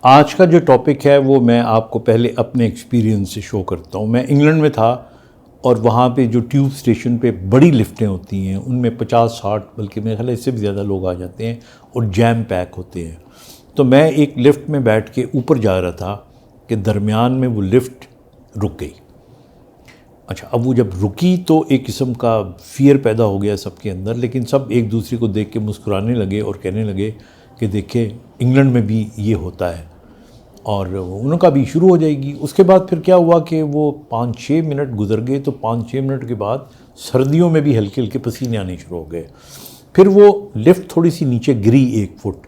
आज का जो टॉपिक है वो मैं आपको पहले अपने एक्सपीरियंस से शो करता हूँ। मैं इंग्लैंड में था और वहाँ पे जो ट्यूब स्टेशन पे बड़ी लिफ्टें होती हैं उनमें 50-60 बल्कि मेरे ख्याल है इससे भी ज़्यादा लोग आ जाते हैं और जैम पैक होते हैं। तो मैं एक लिफ्ट में बैठ के ऊपर जा रहा था कि दरमियान में वो लिफ्ट रुक गई। अच्छा, अब वो जब रुकी तो एक किस्म का फ़ियर पैदा हो गया सबके अंदर, लेकिन सब एक दूसरे को देख के मुस्कुराने लगे और कहने लगे कि देखें इंग्लैंड में भी ये होता है और उनका भी शुरू हो जाएगी। उसके बाद फिर क्या हुआ कि वो 5-6 मिनट गुजर गए, तो 5-6 मिनट के बाद सर्दियों में भी हल्के हल्के पसीने आने शुरू हो गए। फिर वो लिफ्ट थोड़ी सी नीचे गिरी 1 फुट।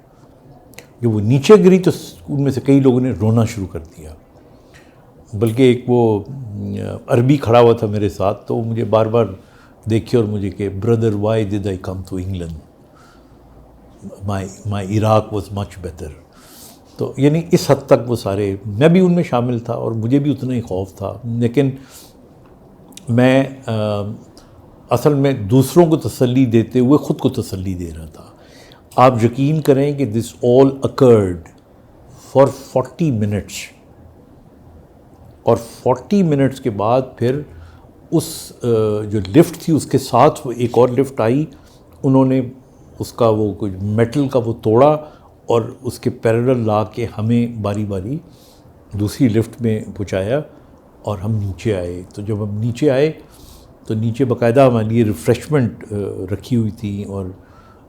जब वो नीचे गिरी तो उनमें से कई लोगों ने रोना शुरू कर दिया, बल्कि एक वो अरबी खड़ा हुआ था मेरे साथ, तो मुझे बार बार देखे और मुझे कि brother why did I come to England, my Iraq was much better. तो यानी इस हद तक वो सारे, मैं भी उनमें शामिल था और मुझे भी उतना ही खौफ था, लेकिन मैं असल में दूसरों को तसल्ली देते हुए ख़ुद को तसल्ली दे रहा था। आप यकीन करें कि this all occurred for 40 minutes, और 40 मिनट्स के बाद फिर उस जो लिफ्ट थी उसके साथ वो एक और लिफ्ट आई, उन्होंने उसका वो कुछ मेटल का वो तोड़ा और उसके पैरेलल ला के हमें बारी बारी दूसरी लिफ्ट में पहुंचाया और हम नीचे आए। तो जब हम नीचे आए तो नीचे बाकायदा हमारे लिए रिफ़्रेशमेंट रखी हुई थी और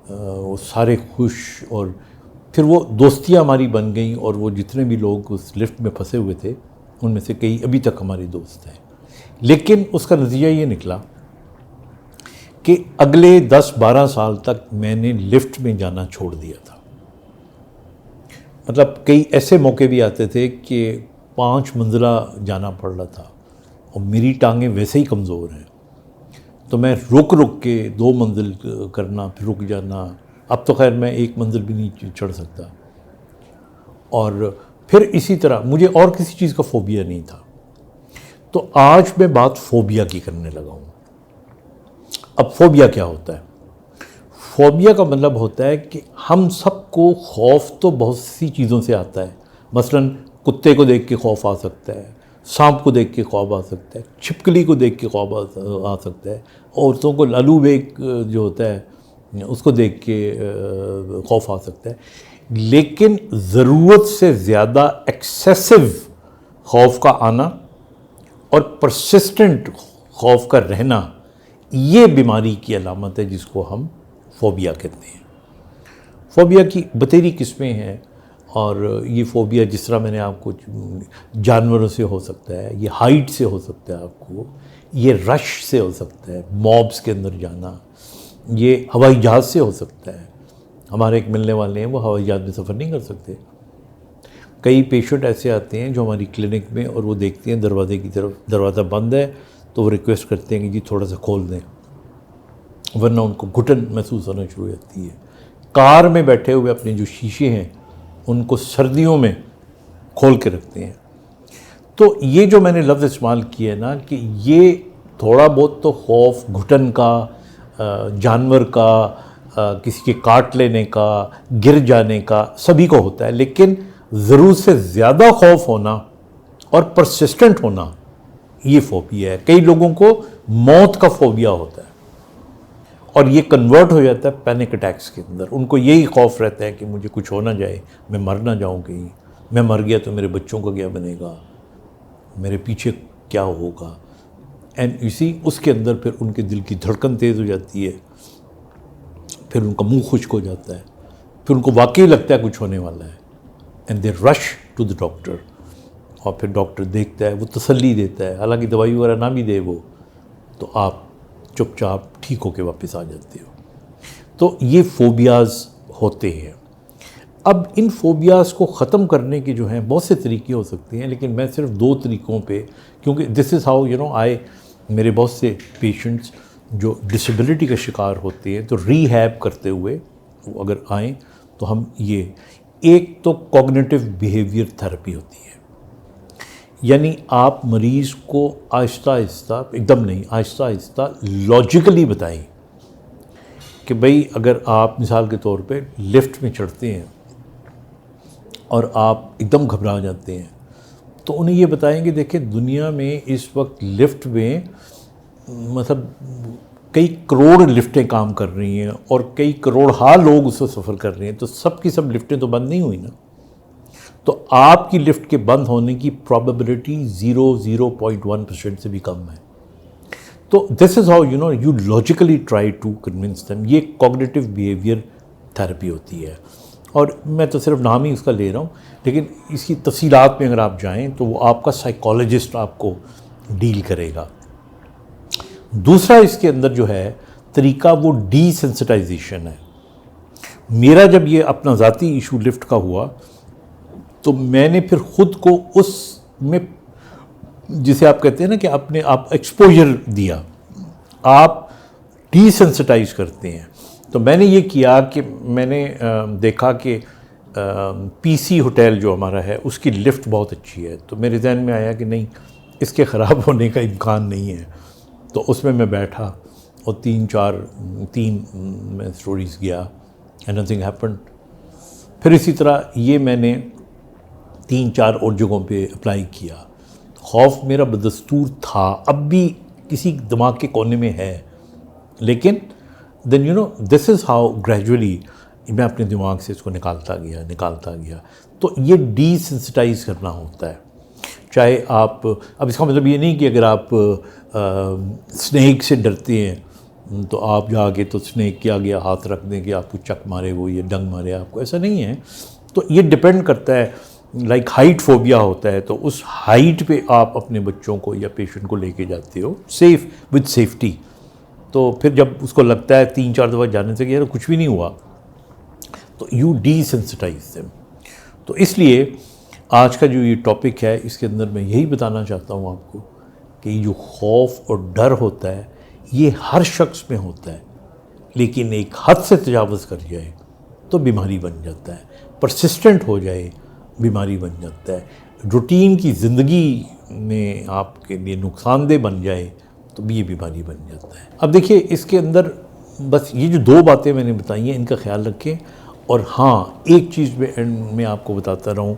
वो सारे खुश, और फिर वो दोस्तियाँ हमारी बन गई और वो जितने भी लोग उस लिफ्ट में फंसे हुए थे उनमें से कई अभी तक हमारे दोस्त हैं। लेकिन उसका नतीजा ये निकला कि अगले 10-12 साल तक मैंने लिफ्ट में जाना छोड़ दिया था। मतलब कई ऐसे मौके भी आते थे कि 5 मंजिला जाना पड़ रहा था और मेरी टांगें वैसे ही कमज़ोर हैं, तो मैं रुक रुक के 2 मंजिल करना, फिर रुक जाना। अब तो खैर मैं 1 मंजिल भी नहीं चढ़ सकता। और फिर इसी तरह मुझे और किसी चीज़ का फ़ोबिया नहीं था। तो आज मैं बात फ़ोबिया की करने लगा हूँ। अब फ़ोबिया क्या होता है? फ़ोबिया का मतलब होता है कि हम सबको खौफ तो बहुत सी चीज़ों से आता है। मसलन कुत्ते को देख के खौफ आ सकता है, सांप को देख के खौफ आ सकता है, छिपकली को देख के खौफ आ सकता है, औरतों को लालू बेग जो होता है उसको देख के खौफ आ सकता है। लेकिन ज़रूरत से ज़्यादा एक्सेसिव खौफ का आना और परसिस्टेंट खौफ का रहना, ये बीमारी की अलामत है जिसको हम फ़ोबिया कहते हैं। फ़ोबिया की बतेरी किस्में हैं और ये फ़ोबिया जिस तरह मैंने आपको जानवरों से हो सकता है, ये हाइट से हो सकता है, आपको ये रश से हो सकता है, मॉब्स के अंदर जाना, ये हवाई जहाज़ से हो सकता है। हमारे एक मिलने वाले हैं, वो हवाई जहाज़ में सफ़र नहीं कर सकते। कई पेशेंट ऐसे आते हैं जो हमारी क्लिनिक में, और वो देखते हैं दरवाजे की तरफ, दरवाज़ा बंद है तो वो रिक्वेस्ट करते हैं कि जी थोड़ा सा खोल दें, वरना उनको घुटन महसूस होना शुरू हो जाती है। कार में बैठे हुए अपने जो शीशे हैं उनको सर्दियों में खोल के रखते हैं। तो ये जो मैंने लफ्ज़ इस्तेमाल किया है ना, कि ये थोड़ा बहुत तो खौफ घुटन का, जानवर का, किसी के काट लेने का, गिर जाने का सभी को होता है, लेकिन ज़रूरत से ज़्यादा खौफ होना और परसिस्टेंट होना, ये फ़ोबिया है। कई लोगों को मौत का फ़ोबिया होता है और ये कन्वर्ट हो जाता है पैनिक अटैक्स के अंदर। उनको यही खौफ रहता है कि मुझे कुछ हो ना जाए, मैं मर ना जाऊँ कहीं, मैं मर गया तो मेरे बच्चों का क्या बनेगा, मेरे पीछे क्या होगा। एंड इसी उसके अंदर फिर उनके दिल की धड़कन तेज़ हो जाती है, फिर उनका मुंह खुश्क हो जाता है, फिर उनको वाकई लगता है कुछ होने वाला है, and they rush to the doctor. और फिर डॉक्टर देखता है, वो तसल्ली देता है, हालांकि दवाई वगैरह ना भी दे वो, तो आप चुपचाप ठीक होके वापस आ जाते हो। तो ये फ़ोबियाज़ होते हैं। अब इन फ़ोबियाज़ को ख़त्म करने के जो हैं बहुत से तरीके हो सकते हैं, लेकिन मैं सिर्फ 2 तरीक़ों पे, क्योंकि दिस इज़ हाउ मेरे बहुत से पेशेंट्स जो डिसेबिलिटी का शिकार होते हैं, तो रीहैब करते हुए वो अगर आएँ तो हम ये, एक तो कॉग्निटिव बिहेवियर थेरेपी होती है, यानी आप मरीज़ को आहिस्ता आहिस्ता, एकदम नहीं, आहिस्ता आहिस्ता लॉजिकली बताएं कि भाई अगर आप मिसाल के तौर पे लिफ्ट में चढ़ते हैं और आप एकदम घबरा जाते हैं, तो उन्हें ये बताएं कि देखें दुनिया में इस वक्त लिफ्ट में मतलब कई करोड़ लिफ्टें काम कर रही हैं और कई करोड़ लोग उससे सफ़र कर रहे हैं, तो सब की सब लिफ्टें तो बंद नहीं हुई ना। तो आपकी लिफ्ट के बंद होने की प्रोबेबिलिटी 0.1% से भी कम है। तो this is how you logically try to convince them. ये कॉग्निटिव बिहेवियर थेरेपी होती है, और मैं तो सिर्फ नाम ही उसका ले रहा हूँ, लेकिन इसकी तफसीलात में अगर आप जाएं तो वो आपका साइकोलॉजिस्ट आपको डील करेगा। दूसरा इसके अंदर जो है तरीका, वो डीसेंसिटाइजेशन है। मेरा जब ये अपना ज़ाती इशू लिफ्ट का हुआ तो मैंने फिर ख़ुद को उसमें, जिसे आप कहते हैं ना कि अपने आप एक्सपोजर दिया, आप डीसेंसिटाइज करते हैं। तो मैंने ये किया कि मैंने देखा कि पीसी होटल जो हमारा है उसकी लिफ्ट बहुत अच्छी है, तो मेरे जहन में आया कि नहीं, इसके ख़राब होने का इम्कान नहीं है। तो उसमें मैं बैठा और तीन मैं स्टोरीज़ गया एंड नथिंग हैपेंड। फिर इसी तरह ये मैंने 3-4 और जगहों पे अप्लाई किया। खौफ मेरा बदस्तूर था, अब भी किसी दिमाग के कोने में है, लेकिन then this is how gradually मैं अपने दिमाग से इसको निकालता गया। तो ये डीसेंसिटाइज करना होता है। चाहे आप, अब इसका मतलब ये नहीं कि अगर आप स्नेक से डरते हैं तो आप जाके तो स्नेक के आगे हाथ रख दें कि आपको चक मारे, वो ये डंग मारे आपको, ऐसा नहीं है। तो ये डिपेंड करता है, लाइक हाइट फोबिया होता है, तो उस हाइट पे आप अपने बच्चों को या पेशेंट को लेके जाते हो विद सेफ्टी। तो फिर जब उसको लगता है 3-4 दफ़ा जाने से कि यार कुछ भी नहीं हुआ, तो यू डीसेंसिटाइज देम। तो इसलिए आज का जो ये टॉपिक है, इसके अंदर मैं यही बताना चाहता हूँ आपको कि जो खौफ और डर होता है ये हर शख्स में होता है, लेकिन एक हद से तजावज़ कर जाए तो बीमारी बन जाता है, परसिस्टेंट हो जाए बीमारी बन जाता है, रूटीन की ज़िंदगी में आपके लिए नुकसानदेह बन जाए तो भी ये बीमारी बन जाता है। अब देखिए, इसके अंदर बस ये जो 2 बातें मैंने बताई हैं, इनका ख्याल रखें। और हाँ, एक चीज़ मैं आपको बताता रहूँ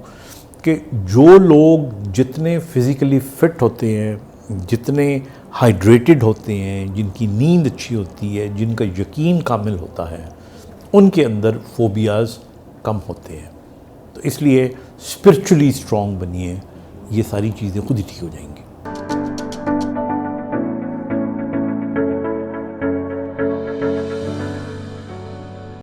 कि जो लोग जितने फिज़िकली फ़िट होते हैं, जितने हाइड्रेटेड होते हैं, जिनकी नींद अच्छी होती है, जिनका यकीन कामिल होता है, उनके अंदर फ़ोबियाज़ कम होते हैं। तो इसलिए स्पिरिचुअली स्ट्रॉन्ग बनिए, ये सारी चीज़ें खुद ही ठीक हो जाएंगी।